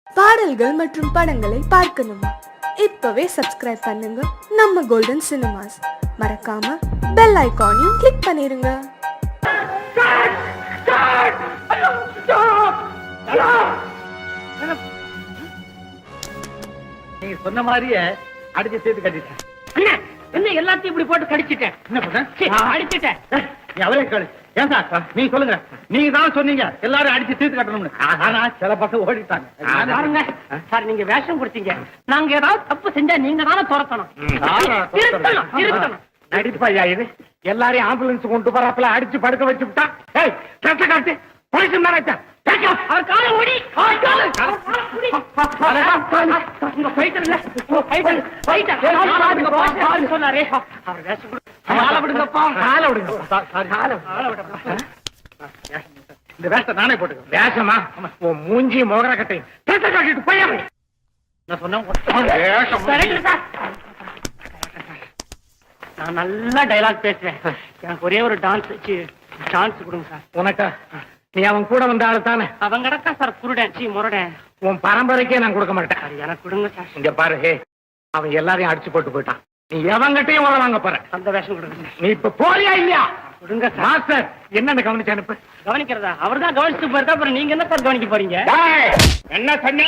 பாடல்கள் மற்றும் படங்களை பார்க்கணுமா? இப்பவே சப்ஸ்கிரைப் பண்ணுங்க நம்ம கோல்டன் சினிமாஸ். மறக்காம பெல் ஐகானையும் கிளிக் பண்ணிருங்க. நீங்க சொன்ன மாதிரியே அடிச்சு சேர்த்து கட்டிட்டேன். என்ன எல்லாத்தையும் இப்படி போட்டு கடிச்சிட்டேன்? என்ன பண்ண அடிச்சிட்டேன். நீ அவரே கேளு. ஏன் சார் நீங்க சொல்லுங்க. நீங்க தான் சொன்னீங்க எல்லாரும் அடிச்சு தீர்த்து கட்டணும்னு. ஆனா சில பசங்க ஓடிட்டாங்க. பாருங்க சார், நீங்க வேஷம் கொடுத்தீங்க. நாங்க ஏதாவது தப்பு செஞ்சா நீங்க தானே துரத்தணும். திருத்தணும். நடிப்பையா இது? எல்லாரையும் ஆம்புலன்ஸ் கொண்டு போறாப்புல அடிச்சு படுக்க வச்சு விட்டா காட்டு போலீஸ் நினைச்சா அவர் காலை ஓடி சொன்னாரே. அவர் வேஷம் இந்த வேஷத்தை நானே போட்டுக்க. வேஷமா மூஞ்சி மோகர கட்டை காட்டிட்டு போய் நான் சொன்னேன். நான் நல்லா டைலாக் பேசுறேன். எனக்கு ஒரே ஒரு டான்ஸ் கொடுங்க சார். உனக்கா? நீ அவன் கூட வந்த ஆளு தானே? அவன் கிடக்கா சார் குருடன் முரடன். உன் பரம்பரைக்கே நான் கொடுக்க மாட்டேன். அது எனக்கு கொடுங்க சார். இங்க பாரு, அவன் எல்லாரையும் அடிச்சு போட்டு போயிட்டான். நீ எவங்கிட்டையும் உர வாங்க போற. அந்த வேஷம் கொடுங்க. நீ இப்ப போறியா இல்லையா? கொடுங்க மாஸ்டர். என்னன்னு கவனிச்சு அனுப்பு. கவனிக்கிறதா? அவர் தான் கவனிச்சு போயிருக்கா. அப்புறம் நீங்க என்ன சார் கவனிக்க போறீங்க? என்ன சொன்ன?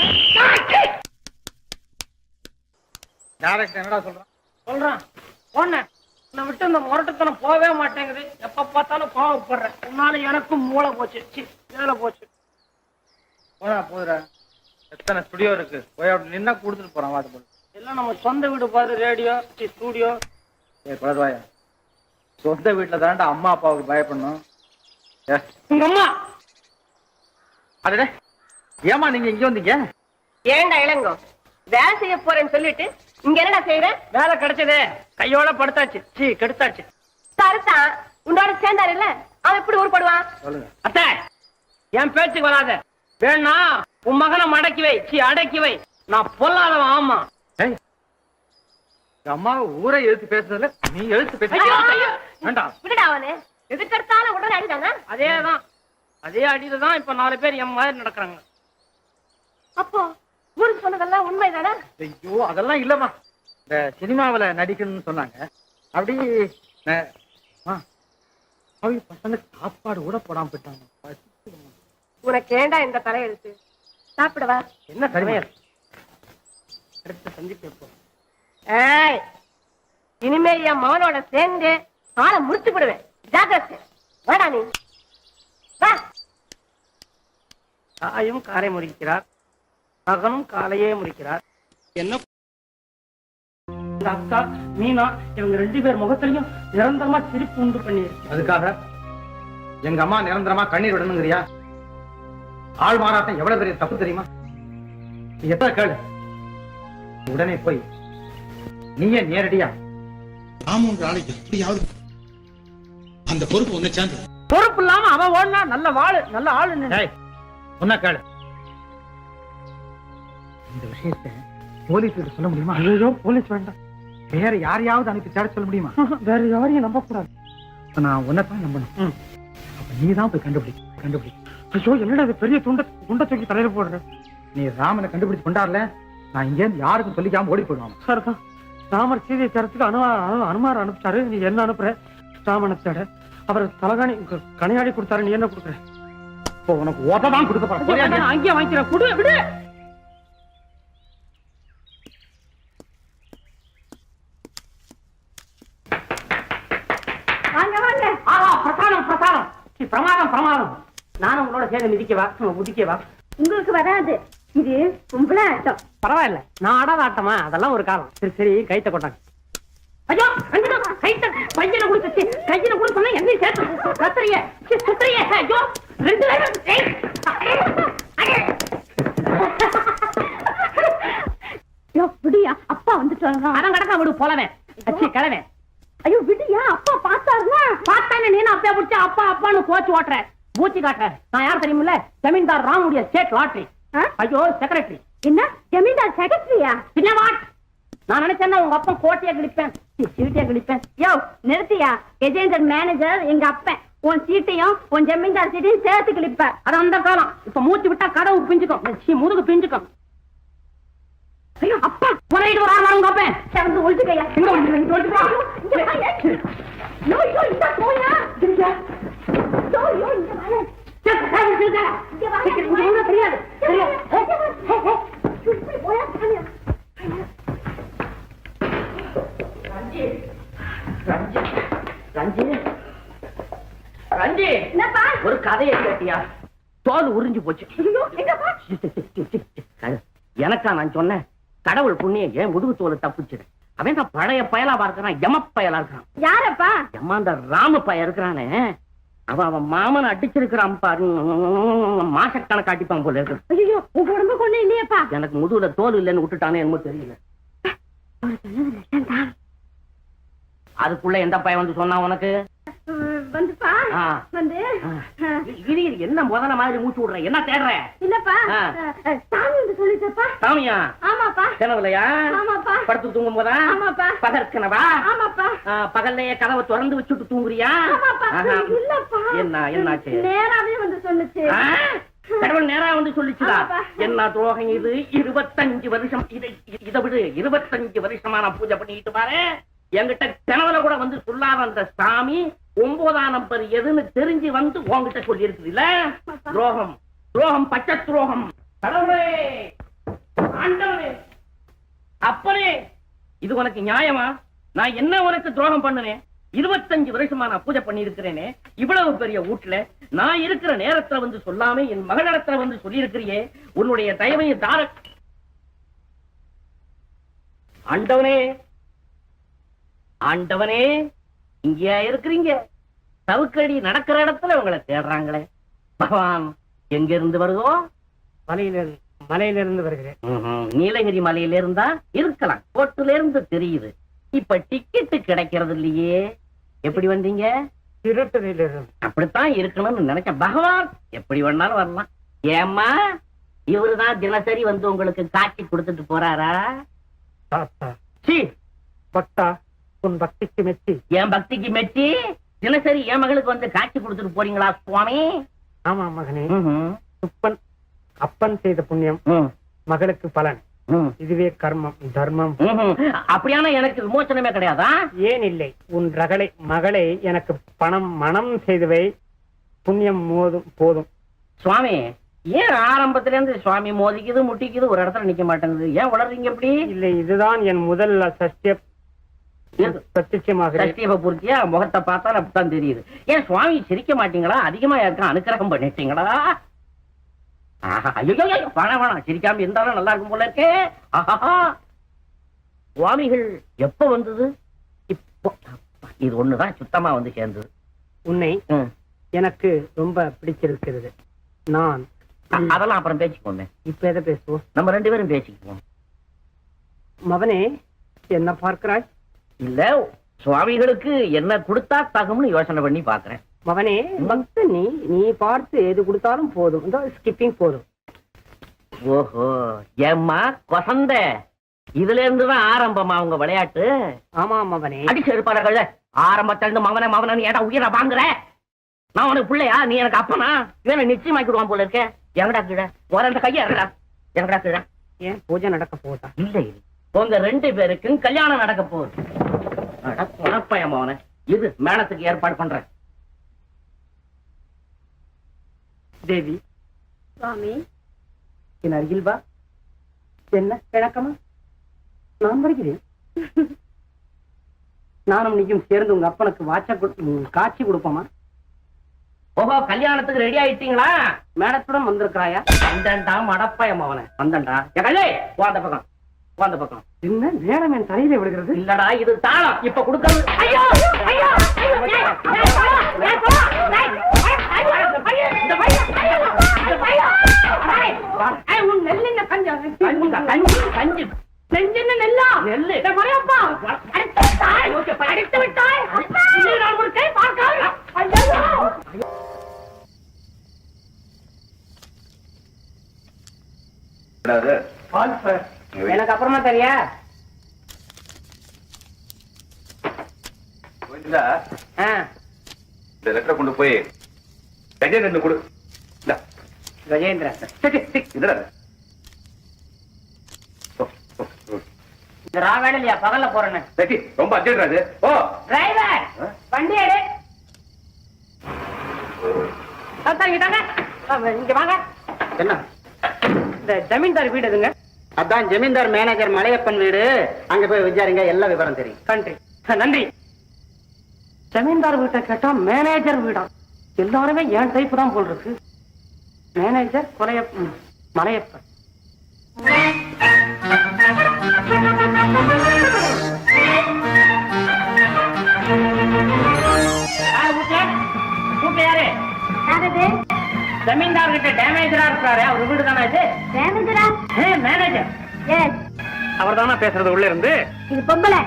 டைரக்டர் என்னடா சொல்றான் போன நான் விட்டு இந்த முரட்டுத்தனம் போவே மாட்டேங்குது. எப்ப பார்த்தாலும் கோவப்படுறேன். உன்னால எனக்கும் மூளை போச்சு, வேலை போச்சு. போதுடா. எத்தனை ஸ்டுடியோ இருக்கு? போய் அப்படி நின்னா கொடுத்துட்டு போறான். வாட்டு போல எல்லாம் நம்ம சொந்த வீடு பாரு. Radio studio. பழதுவாயா, சொந்த வீட்டுல தாண்டா அம்மா அப்பாவுக்கு பயப்படணும். உங்க அம்மா அதே ஏமா நீங்க இங்க வந்தீங்க? ஏண்டா இளங்கோ, வேலை செய்ய போறேன்னு சொல்லிட்டு இங்க என்னடா செய்யற? வேலை கிடைச்சதே, கையோட படுத்தாச்சு. கெடுத்தாச்சு. சரத்தான் உன்னோட சேர்ந்தாரு இல்ல, அவன் எப்படி உருப்படுவான்? சொல்லுங்க அத்தை, என் பேச்சுக்கு வராத. வேணா உன் மகனை மடக்கி வை, அடக்கி வை. நான் பொல்லாதவன். ஆமா, அம்மாவை ஊரை எழுத்து பேசுறதுல நீ எழுத்து பேச வேண்டாம். விடுடா, அவனு எதுக்கெடுத்தாலும் உடனே அடிதாங்க. அதேதான், அதே அடியில்தான் இப்ப 4 பேர் என் மாதிரி நடக்கிறாங்க. அப்போ ஊருக்கு சொன்னதெல்லாம் உண்மைதானே? ஐயோ அதெல்லாம் இல்லம்மா. இந்த சினிமாவில நடிக்கணும்னு சொன்னாங்க. அப்படி பசங்க சாப்பாடு கூட போடாம போயிட்டாங்க. உனக்கு ஏண்டா இந்த தலையெழுத்து? சாப்பிடவா? என்ன சமையல்? அடுத்த சந்திப்பு. ஏய், இனிமே என் மகனோட சேர்ந்து காலை முடிச்சு விடுவேன். ஜாக்கிரதை. வாடா நீ வா. தாயும் காலை முறிக்கிறார், மகனும் காலையே முறிக்கிறார். என்ன அக்கா மீனா இவங்க 2 பேர் முகத்திலையும் நிரந்தரமா சிரிப்பு உண்டு பண்ணிருக்கு. அதுக்காக எங்க அம்மா நிரந்தரமா கண்ணீர் விடணுங்கிறியா? ஆள் மாறாட்டம் எவ்வளவு பெரிய தப்பு தெரியுமா? எத்தனை கேளு. உடனே போய் நீயே நேரடியா ராமன்ற ஆளுக்கு எப்படியாவது அந்த பொறுப்பு ஒண்ணு சேர்ந்து. பொறுப்பு இல்லாம அவன் ஓடனா நல்ல வாழு, நல்ல ஆளு. சொன்ன கேளு. இந்த விஷயத்தை போலீஸ் கிட்ட சொல்ல முடியுமா? ஐயோ, போலீஸ் வேண்டாம். வேற யாரையாவது அனுப்பி தேட சொல்ல முடியுமா? வேற யாரையும் நம்ப கூடாது. நான் உன்னைத்தான் நம்பணும். அப்ப நீதான் போய் கண்டுபிடி. ஐயோ, என்னடா இது பெரிய துண்ட தூக்கி தலையில போடுற. நீ ராமனை கண்டுபிடிச்சு கொண்டாடல, நான் இங்க யாருக்கும் சொல்லிக்காம ஓடி போயிடுவான். சார், ராமர் சீதையை தேரத்துக்கு அனுமார் அனுப்பிச்சாரு. நீ என்ன அனுப்புற? ராமனை தேட அவர் தலகாணி கனையாடி கொடுத்தாரு. நீ என்ன கொடுக்குற? உனக்கு ஓட்டதான் கொடுக்க போறேன். அங்கேயே வாங்கிக்கிறேன். குடு, விடு. வாங்க வாங்க. பிரமாதம். நானும் உங்களோட சேர்ந்து மிதிக்கவா? உங்களுக்கு வராது. இது கும்பல ஆட்டம். பரவாயில்ல, நான் ஆடாத ஆட்டமா? அதெல்லாம் ஒரு காலம். சரி, கைத்த கொண்டாங்க. ஐயோ, கைத்த பையனை கொடுத்து கையில கொடுத்தோம்னா என்னையும் சேர்த்து கத்துறிய. ஐயோ, 2 விடியா, அப்பா வந்துட்டு அதான் கடக்க விடு. போலவேன் கிளவேன். ஐயோ விடியா, அப்பா பார்த்தாருன்னா? பார்த்தானே நீ அப்பா பிடிச்ச அப்பான்னு கோச்சு ஓட்டுற, பூச்சி காட்டுற. நான் யார் தெரியுமில்ல? ஜமீன்தார் ராமுடைய ஸ்டேட் லாட்டரி. ஐயோ, செக்ரட்டரி. என்ன ஜமீன்தார் செக்ரட்டரியா? பின்ன வாட்? நான் நினைச்சேன்னா உங்க அப்பா கோட்டையை கிழிப்பேன், சீட்டையை கிழிப்பேன். யோ நிறுத்தியா, கஜேந்தர் மேனேஜர் எங்க அப்பன். உன் சீட்டையும் உன் ஜமீன்தார் சீட்டையும் சேர்த்து கிழிப்ப. அது அந்த காலம். இப்ப மூச்சு விட்டா கடவுள் பிஞ்சுக்கும், முதுகு பிஞ்சுக்கும். ஐயோ அப்பா உனையிட்டு ஒரு ஆள் உங்க அப்பன் வந்து ஒழிச்சுக்கையா எங்க ஒழிச்சு இங்க ஒழிச்சு இங்க வாங்க. ஐயோ, ஐயோ, இந்த போயா ஐயோ, ஐயோ, இங்க வாங்க. இங்க வாங்க. தெரியாது இப்படி போயா சாமியா. ரஞ்சி என்னப்பா ஒரு கதையை கேட்டியா தோல் உறிஞ்சு போச்சு ஐயோ, எங்கப்பா எனக்கா நான் சொன்னேன் கடவுள் புண்ணியம் ஏன் முதுகு தோலை தப்புச்சு அவன் தான் பழைய பயலா இருக்கிறான் எம பயலா இருக்கிறான் யாரப்பா எம்மா அந்த ராம பையன் இருக்கிறானே அவன் மாமனை அடிச்சிருக்கிறான் பாரு மாசக்கணக்காட்டிப்பான் போல இருக்கு ஐயோ உங்க உடம்பு கொண்டு இல்லையப்பா எனக்கு முதுகுல தோல் இல்லைன்னு விட்டுட்டானே என்னமோ தெரியல அதுக்குள்ள எந்த பையன் வந்து சொன்னா உனக்கு வந்துப்பா ஆ. வந்து இது என்ன முதல்ல மாதிரி மூச்சு விடுற என்ன தேடுற இல்லப்பா ஆ. சாமி வந்து சொல்லிட்டப்பா சாமியா ஆமாப்பா கனவுலையா ஆமாப்பா படுத்து தூங்கும் போதா ஆமாப்பா பகல் கனவா ஆமாப்பா பகல்லையே கதவை திறந்து வச்சுட்டு தூங்குறியா ஆமாப்பா ஆஹா. இல்லப்பா என்னாச்சு நேராவே வந்து சொல்லுச்சு ஆ? கடவுள் நேரா வந்து சொல்லிச்சுதா ஆமாப்பா. என்ன துரோகம் இது 25 வருஷம் இதை விடு 25 வருஷமா நான் பூஜை பண்ணிட்டு பாரு என்கிட்ட கனவுல கூட வந்து சொல்லாத அந்த சாமி 9ஆம் நம்பர் எதுன்னு தெரிஞ்சு வந்து உன்கிட்ட சொல்லி இருக்குது இல்ல துரோகம் துரோகம் பச்சை துரோகம் கடவுளே ஆண்டவனே அப்பனே இது உனக்கு நியாயமா நான் என்ன உனக்கு துரோகம் பண்ணுனேன் 25 வருஷமா நான் பூஜை பண்ணி இருக்கிறேனே இவ்வளவு பெரிய வீட்டுல நான் இருக்கிற நேரத்துல வந்து சொல்லாம என் மகளிடத்துல வந்து சொல்லி இருக்கிறியே உன்னுடைய தயவை தார ஆண்டவனே ஆண்டவனே இங்கேயா இருக்கிறீங்க சவுக்கடி நடக்கிற இடத்துல உங்களை தேடுறாங்களே பகவான் எங்க இருந்து வருதோ மலையிலிருந்து வருகிறேன். நீலகிரி மலையில இருந்தா இருக்கலாம் கோட்டுல இருந்து தெரியுது இப்ப டிக்கெட் கிடைக்கிறது இல்லையே எப்படி வந்தீங்க திருட்டுறையிலிருந்து. அப்படித்தான் இருக்கணும்னு நினைச்சேன் பகவான் எப்படி வேணாலும் வரலாம் ஏம்மா இவருதான் தினசரி வந்து உங்களுக்கு காட்சி கொடுத்துட்டு போறாரா தாத்தா சீ பட்டா உன் பக்திக்கு மெச்சி. என் பக்திக்கு மெச்சி தினசரி என் மகளுக்கு வந்து காட்சி கொடுத்துட்டு போறீங்களா சுவாமி ஆமா மகனே, ம்ஹும். சுப்பன் அப்பன் செய்த புண்ணியம் ம், மகளுக்கு பலன். ம், இதுவே கர்மம் தர்மம். ம்ஹும். அப்படியானா எனக்கு விமோசனமே கிடையாதா ஏன் இல்லை, உன் மகளை எனக்கு பணம் மனம் செய்தவை புண்ணியம் போதும். சுவாமி ஏன் ஆரம்பத்துல இருந்து சுவாமி மோதிக்குது முட்டிக்குது ஒரு இடத்துல நிக்க மாட்டேங்குது ஏன் வளர்றீங்க எப்படி இல்லை, இதுதான் என் முதல் சத்தியமாக. சஷ்டியப பூர்த்தியா முகத்தை பார்த்தா அப்படித்தான் தெரியுது ஏன் சுவாமி சிரிக்க மாட்டீங்களா அதிகமா யாருக்கும் அனுக்கிரகம் பண்ணிட்டீங்களா ஆஹா, ஐயோ, ஐயோ, வேணாம் சிரிக்காம இருந்தாலும் நல்லா இருக்கும் போல இருக்கே ஆஹா சுவாமிகள் எப்ப வந்தது இப்போ இது ஒண்ணுதான் சுத்தமா வந்து சேர்ந்தது உன்னை ம். எனக்கு ரொம்ப பிடிச்சிருக்கிறது. நான் அதெல்லாம் அப்புறம் பேசிக்கோமே இப்ப எதை பேசுவோம்? நம்ம 2 பேரும் பேசிக்குவோம் மகனே, என்ன பார்க்கிறாய்? இல்ல சுவாமிகளுக்கு என்ன கொடுத்தா தகும்னு யோசனை பண்ணி பாக்குறேன் மகனே, பக்த நீ பார்த்து எது கொடுத்தாலும் போதும். இந்த ஸ்கிப்பிங் போதும். ஓஹோ ஏம்மா கொசந்த இதுல இருந்துதான் ஆரம்பமா உங்க விளையாட்டு ஆமா மகனே, அடிச்சு எடுப்பார்கள் ஆரம்பத்துல இருந்து மவன மவன ஏடா உயிரை வாங்குற நான் உனக்கு பிள்ளையா நீ எனக்கு அப்பனா இவனை நிச்சயமாக்கிடுவான் போல இருக்க எங்கடா கீழே ஒரு அந்த கையா இருக்கடா எங்கடா கீழே ஏன் பூஜை நடக்க போதா? இல்ல உங்க 2 பேருக்கும் கல்யாணம் நடக்க போகுது மவன இது மேளத்துக்கு ஏற்பாடு பண்றேன் தேவி சுவாமி என் அருகில் வா. என்ன கிழக்கமா? நான் வருகிறேன். நானும் நீயும் சேர்ந்து உங்க அப்பனுக்கு காட்சி கொடுப்போமா? ஓஹோ கல்யாணத்துக்கு ரெடி ஆயிட்டீங்களா மேடத்துடன் வந்திருக்கிறாயா? வந்தண்டா மடப்பயம் அவனை வந்தண்டா கல்லே அந்த பக்கம் அந்த பக்கம் என்ன நேரம் என் தலையில விடுகிறது? இல்லடா இது தாளம் இப்ப கொடுக்கறது ஐயோ ஐயோ எனக்கு அப்புறமா தெரியா? இந்த லெட்டரை கொண்டு போய் கஜேந்திரன் கொடு. கஜேந்திரன் இதுல. ஓ, ஓ. இந்த ராவேல இல்லையா பகல்ல போறேன்னு. சரி, ரொம்ப அர்ஜென்ட். ஓ டிரைவர் வண்டி எடு. இங்க வாங்க. என்ன? இந்த ஜமீன்தார் வீடு எதுங்க? அதான் ஜமீன்தார் மேனேஜர் மலையப்பன் வீடு. அங்க போய் விசாரிங்க, எல்லா விவரம் தெரியும். கண்ட்ரி நன்றி. ஜமீன்தார் வீட்டை கேட்டா மேனேஜர் வீடா? எல்லாருமே என் டைப் தான் போல் இருக்கு. மேனேஜர் மலையப்பன். யாரு? ஜமீன்தார் கிட்ட டேமேஜரா இருக்காரு, அவர் வீடு தானே இது? மேனேஜர் அவர் தானே பேசுறது உள்ள இருந்து. இது பொம்பளை.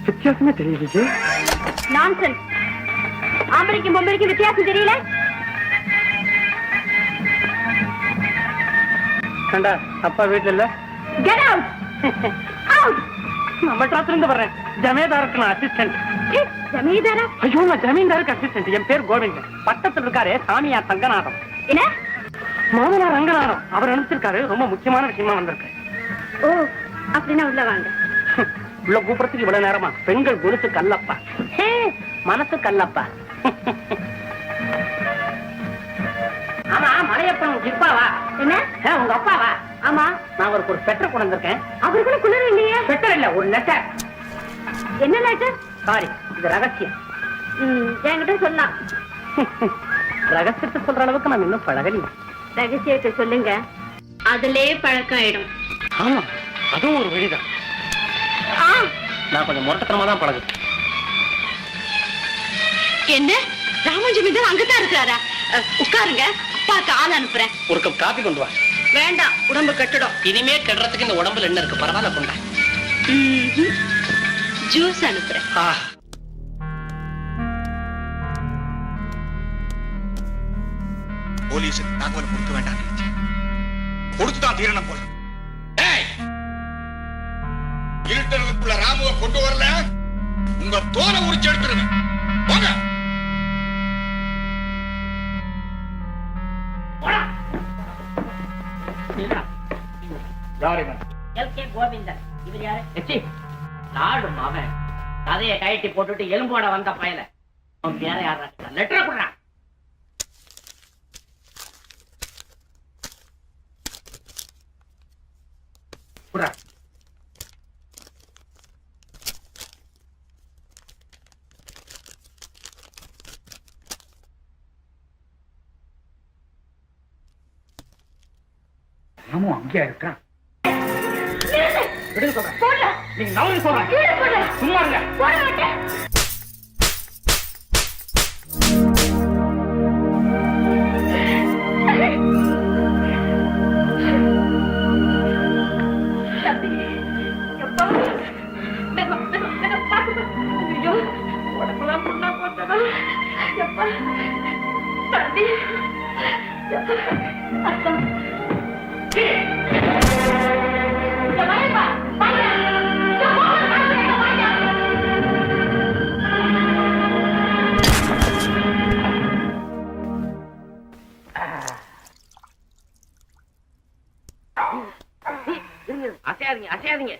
வித்தியாசமே தெரியுது. நான்சென்ஸ். ஆம்பளைக்கும் பொம்பளைக்கும் வித்தியாசம் தெரியல. கண்டா அப்பா வீட்டுல இல்ல. Get out. Out. நம்ம ட்ராப்ல இருந்து வர்றேன். ஜமீன்தாருக்கு நான் அசிஸ்டன்ட். ஜமீன்தாரா? ஐயோ, நான் ஜமீன்தாருக்கு அசிஸ்டன்ட். என் பேர் கோவிந்தன். பக்கத்துல இருக்காரு சாமியார் தங்கநாதம். என்ன? மாமனார் ரங்கநாதம். அவர் அனுப்பிச்சிருக்காரு. ரொம்ப முக்கியமான விஷயமா வந்திருக்கு. ஓ, அப்படின்னா உள்ள வாங்க. உள்ள கூப்பிடறதுக்கு இவ்வளவு நேரமா? பெண்கள் குலுசு கல்லப்பா, மனசு கல்லப்பா. ஆமா, மலையப்பன் இப்பாவா? என்ன? உங்க அப்பாவா? ஆமா. நான் அவருக்கு ஒரு பெட்டர் கொண்டு வந்திருக்கேன். அவருக்குள்ள குளிர் இல்லையே. பெட்டர் இல்ல, ஒரு லெட்டர். என்ன லெட்டர்? சாரி, இது ரகசியம். என்கிட்ட சொல்லலாம். ரகசியத்தை சொல்ற அளவுக்கு நான் இன்னும் பழகல. ரகசியத்தை சொல்லுங்க, அதுலயே பழக்கம் ஆயிடும். ஆமா, அதுவும் ஒரு வழிதான். நான் கொஞ்சம் முரட்டத்தனமா தான் பழகுது. என்ன? ராமன் ஜமீன்தார் அங்கதான் இருக்கிறாரா? உட்காருங்க, அப்பாக்கு ஆள் அனுப்புறேன். ஒரு கப் காபி கொண்டு வா. வேண்டாம், உடம்பு கட்டுடும். இனிமே கெடுறதுக்கு இந்த உடம்புல என்ன இருக்கு? பரவாயில்ல கொண்டா. ஜூஸ் அனுப்புறேன். போலீஸுக்கு தகவல் கொடுக்க வேண்டாம் நினைச்சேன். கொடுத்துதான் தீரணம் போல. இருட்டனுக்குள்ள ராமுவை கொண்டு வரல, உங்க தோலை உரிச்சு எடுத்துருவேன். போங்க. கோவிந்தன் இவர் யாரு? நாடு அவன் கதையை கழட்டி போட்டுட்டு எலும்போட வந்த பயல. அவன் பேர யாரா? லெட்டர் கொடுறான். ராமு அங்கேயா இருக்கான்? நீங்க நவரு சொல்றேன். சும்மா இருங்க. உடம்புலாம் புண்ணா போட்டதா? எப்பா தம்பி, அசையாதீங்க, அசையாதீங்க.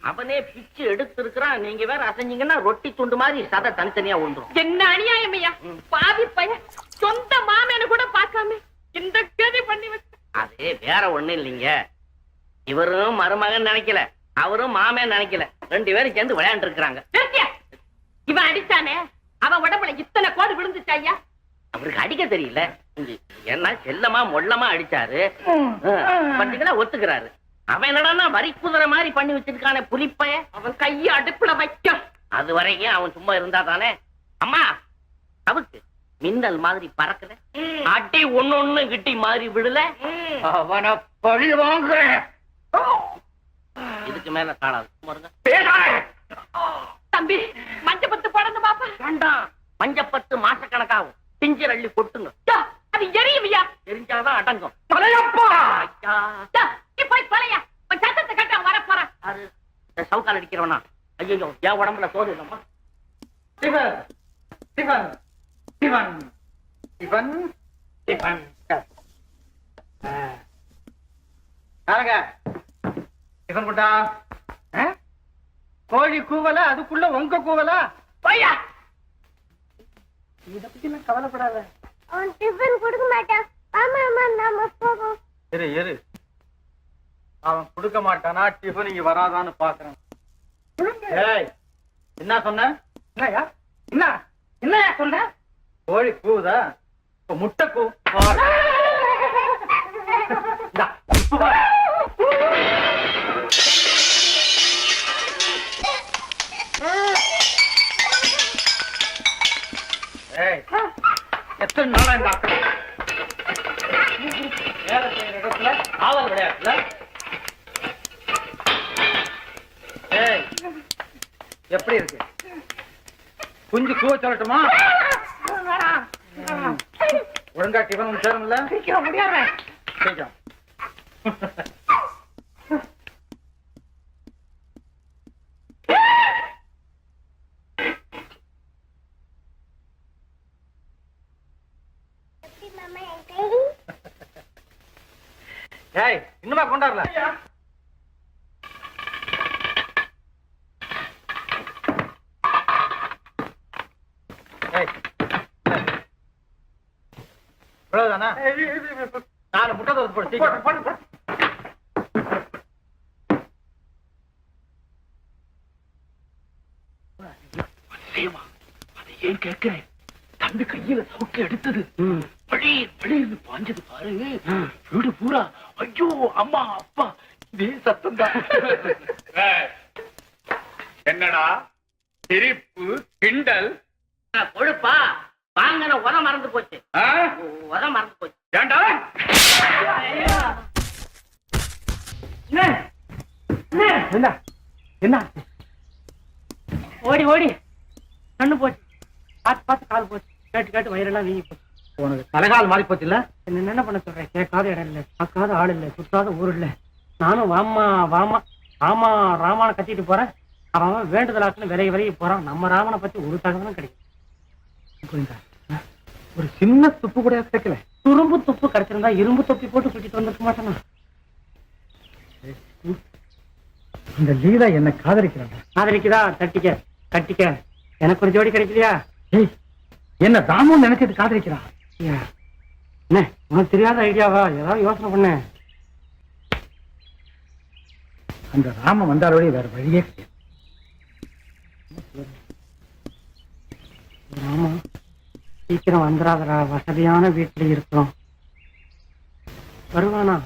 அவனே பிச்சு எடுத்து இருக்கிறான். நீங்க வேற அசைஞ்சீங்கன்னா ரொட்டி துண்டு மாதிரி சதை தனித்தனியா உண்டுரும். என்ன அநியாயம் ஐயா! பாவி பையன் சொந்த மாமேனு கூட பார்க்காம இந்த கதி பண்ணி வச்சு. அது வேற ஒண்ணு இல்லைங்க. இவரும் மருமகன் நினைக்கல, அவரும் மாமன் நினைக்கல. ரெண்டு பேரும் சேர்ந்து விளையாண்டு இருக்கிறாங்க. இவன் அடிச்சானே, அவன் உடம்புல இத்தனை கோடு விழுந்துச்சு ஐயா. அவருக்கு அடிக்க தெரியல. என்ன செல்லமா மொல்லமா அடிச்சாரு. பண்டிகளா ஒத்துக்கிறாரு. அவன் என்னடா வரி குதிரை மாதிரி பண்ணி வச்சிருக்கானே புலிப்பைய. அவன் கைய அடுப்புல வைக்கும். அது வரைக்கும் அவன் சும்மா இருந்தா தானே. அம்மா அவருக்கு மின்னல் மாதிரி பறக்கல, அடி ஒண்ணு கிட்டி மாதிரி விடல. அவனை பழி வாங்குறேன். இதுக்கு மேல காணாது. தம்பி, மஞ்சப்பத்து படந்து பாப்பா. வேண்டாம், மஞ்சப்பத்து மாசக்கணக்காகும். பிஞ்சர் அள்ளி கொட்டுங்க. அது எரியுமையா? தெரிஞ்சாதான் அடங்கும். போய் தொலையா, சத்தத்தை கட்ட வர போற. சவுக்கால் அடிக்கிறவனா? ஐயோ, என் உடம்புல சோறு இல்லம்மா. சிவன் சிவன் சிவன் சிவன் சிவன். யாருங்க? சிவன் குட்டா, கோழி கூவல, அதுக்குள்ள உங்க கூவல. பையா இத பத்தி நான் கவலைப்படாத. அவன் டிஃபன் கொடுக்க மாட்டான். ஆமா ஆமா நாம போவோம். இரு அவன் கொடுக்க மாட்டானா டிஃபன் இங்க வராதான்னு பாக்குறேன். ஏய், என்ன சொன்ன? என்னயா என்னயா சொல்ற? கோழி கூவுதா? இப்ப முட்டை கூ. இந்தா, இப்ப வா. ஏய், எத்தனை நாளா இந்த அக்கறை? வேலை செய்யற இடத்துல காவல் விளையாட்டுல. ஏய், எப்படி இருக்கு? குஞ்சு கூவ சொல்லட்டுமா? ஒழுங்கா டிஃபன் சேரும்ல? முடியாது. சீக்கிரம். ஏய், இன்னுமா கொண்டாடல? ஏய், இவ்வளவுதானா? 4 முட்டை தோசை போடு, சீக்கிரம். அதை ஏன் கேட்கிறேன்? தம்பி கையில சவுக்கு எடுத்தது வெளியிருந்து பாஞ்சது பாரு. வீடு பூரா ஐயோ அம்மா அப்பா இதே சத்தம் தான். என்னடா சிரிப்பு கிண்டல்? கொழுப்பா வாங்கின உரம் மறந்து போச்சு. ஆ? உரம் மறந்து போச்சு. ஏண்டா? என்ன ஓடி ஓடி கண்ணு போச்சு, பார்த்து கால் போச்சு, கேட்டு வயிறெல்லாம் வீங்கி போச்சு. உனக்கு தலைகால் மாறி போச்சு இல்ல? என்ன பண்ண சொல்றேன்? கேட்காத இடம் இல்ல, பார்க்காத ஆள் இல்ல, சுத்தாத ஊர் இல்ல. நானும் வாமா ஆமா ராமான கத்திட்டு போறேன். அவன் வேண்டுதலாக்குன்னு விலகி போறான். நம்ம ராமனை பத்தி ஒரு தகவலும் கிடைக்கும். ஒரு சின்ன துப்பு கூட கிடைக்கல. துரும்பு துப்பு கிடைச்சிருந்தா இரும்பு தொப்பி போட்டு சுட்டிட்டு வந்திருக்க மாட்டேனா? இந்த லீலா என்ன காதலிக்கிறாங்க. காதலிக்குதா? கட்டிக்க. எனக்கு ஒரு ஜோடி கிடைக்கலையா? ஏய், என்ன தாமுன்னு நினைச்சிட்டு காதலிக்கிறான். என்ன உனக்கு தெரியாத ஐடியாவா? ஏதாவது யோசனை பண்ண. அந்த ராமன் வந்தாலோட வேற வழியே கிடையாது. ஆமா, சீக்கிரம் வந்துடாதரா, வசதியான வீட்டுல இருக்கிறோம். வருவானா?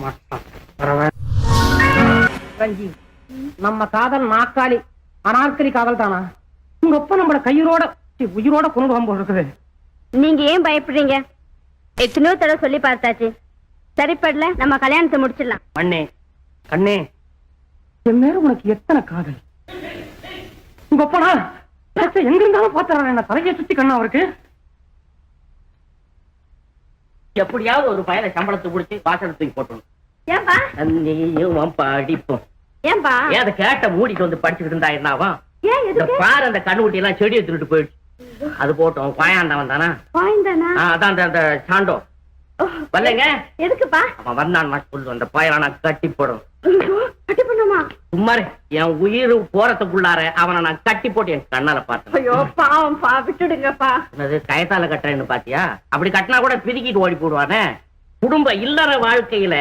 மாட்டான். ரஞ்சி, நம்ம காதல் நாக்காளி அனார்கலி காதல் தானா? உங்க அப்பா நம்மள கையோட உயிரோட கொண்டு வந்து இருக்குது. நீங்க ஏன் பயப்படுறீங்க? எத்தனையோ தடவை சொல்லி பார்த்தாச்சு, சரிப்படல. நம்ம கல்யாணத்தை முடிச்சிடலாம். கண்ணே, என் மேல உனக்கு எத்தனை காதல்! உங்க அப்பனா எங்க இருந்தாலும் பாத்துறாரு. என்ன தலையை சுத்தி கண்ணா அவருக்கு. எப்படியாவது ஒரு பயல சம்பளத்தை குடிச்சு வாசல் தூக்கி போட்டணும். ஏன்பா படிப்போம். ஏன்பா ஏன் அதை கேட்ட மூடிட்டு வந்து படிச்சுக்கிட்டு இருந்தா என்னாவா? ஏன் இந்த பாரு, அந்த கண்ணுக்குட்டி எல்லாம் செடியை திருட்டு போயிடுச்சு. அது போட்டோம். பாயாண்டவன் தானா? அதான் அந்த சாண்டோ வரலங்க. எதுக்குப்பா அவன் வந்தான் சொல்லு. அந்த பாயலை நான் கட்டி போடணும். கட்டி பண்ணுமா? சும்மாரு, என் உயிர் போறதுக்குள்ளார அவனை நான் கட்டி போட்டு என் கண்ணால பார்த்தேன். ஐயோ பாவம்பா, விட்டுடுங்கப்பா. என்னது கயத்தால கட்டுறேன்னு பாத்தியா? அப்படி கட்டினா கூட பிரிக்கிட்டு ஓடி போடுவானே. குடும்ப இல்லற வாழ்க்கையில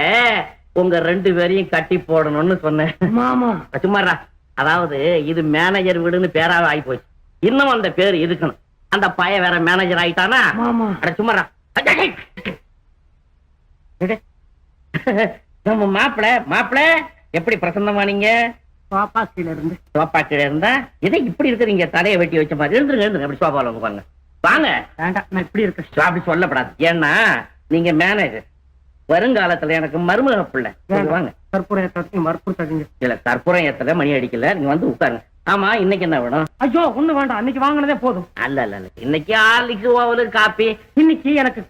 உங்க 2 பேரையும் கட்டி போடணும்னு சொன்னேன். மாமா சும்மாரா. அதாவது இது மேனேஜர் வீடுன்னு பேராவே ஆகி போச்சு. இன்னும் அந்த பேர் இருக்கணும். அந்த பைய வேற மேனேஜர் ஆயிட்டானா? மாமா சும்மாரா. நம்ம மாப்பிள எப்படி பிரசன்னமானீங்க? பாப்பா கீழ இருந்து சோப்பா கீழே இருந்தா இதை இப்படி இருக்கிறீங்க, தலையை வெட்டி வச்ச மாதிரி. எழுந்துருங்க அப்படி சோபால வாங்க வாங்க. வேண்டாம், நான் இப்படி இருக்கேன். அப்படி சொல்லப்படாது. ஏன்னா நீங்க மேனேஜர், வருங்காலத்துல எனக்கு மருமக பிள்ளை. வாங்க. கற்பூரம் ஏத்தாதீங்க, மறுப்புத்தாதீங்க. இல்ல கற்பூரம் ஏத்தல, மணி அடிக்கல, நீங்க வந்து உட்காருங்க. ஆமா, இன்னைக்கு என்ன வேணும்? ஐயோ ஒண்ணு வேண்டாம், அன்னைக்கு வாங்கினதே போதும். அல்ல இன்னைக்கு ஆர்லிக்ஸ் ஓவலு காப்பி. இன்னைக்கு எனக்கு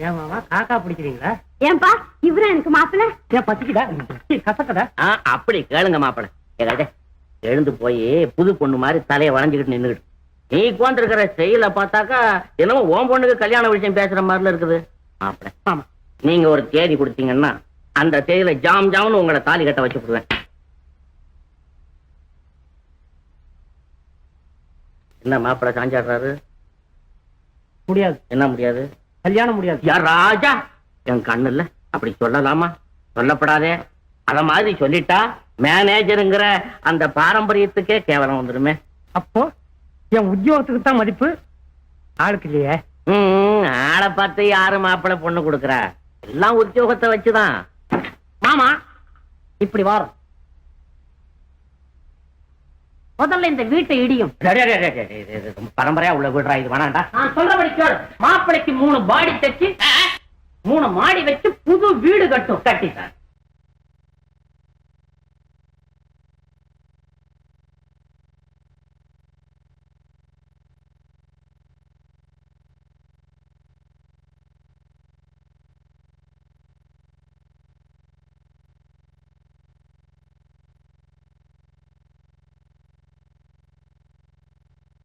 ஏன் மாமா காக்கா பிடிக்கிறீங்களா? ஏன்பா இவரா எனக்கு மாப்பிள்ள? ஏன் பசிக்குதா? கசக்கதா? அப்படி கேளுங்க மாப்பிள்ள. ஏதாவது எழுந்து போய் புது பொண்ணு மாதிரி தலையை வளைஞ்சுக்கிட்டு நின்னுக்கிட்டு நீ உட்காந்துருக்கிற செயல பார்த்தாக்கா என்னமோ உன் பொண்ணுக்கு கல்யாண விஷயம் பேசுற மாதிரில இருக்குது. மாப்பிள்ள, ஆமா, நீங்க ஒரு தேதி கொடுத்தீங்கன்னா அந்த தேதியில ஜாம் ஜாம்னு உங்களை தாலி கட்ட வச்சு விடுவேன். என்ன மாப்பிள்ளை சாஞ்சாடுறாரு? முடியாது. என்ன முடியாது? கல்யாணம் முடியாது. யார் ராஜா? என் கண்ணு இல்ல, அப்படி சொல்லலாமா? சொல்லப்படாதே. அத மாதிரி சொல்லிட்டா மேனேஜருங்கிற அந்த பாரம்பரியத்துக்கே கேவலம் வந்துருமே. அப்போ என் உத்தியோகத்துக்கு தான் மதிப்பு, ஆளுக்கு இல்லையே. ஆளை பார்த்து யாரு மாப்பிள்ளை பொண்ணு கொடுக்கறா? எல்லாம் உத்தியோகத்தை வச்சுதான். மாமா இப்படி வரும். முதல்ல இந்த வீட்டை இடியும். பரம்பரையா உள்ள விடுறா, இது வேணாண்டா. நான் சொல்றபடி கேளு. மாப்பிளைக்கு 3 பாடி தச்சு 3 மாடி வச்சு புது வீடு கட்டும். கட்டி சார்,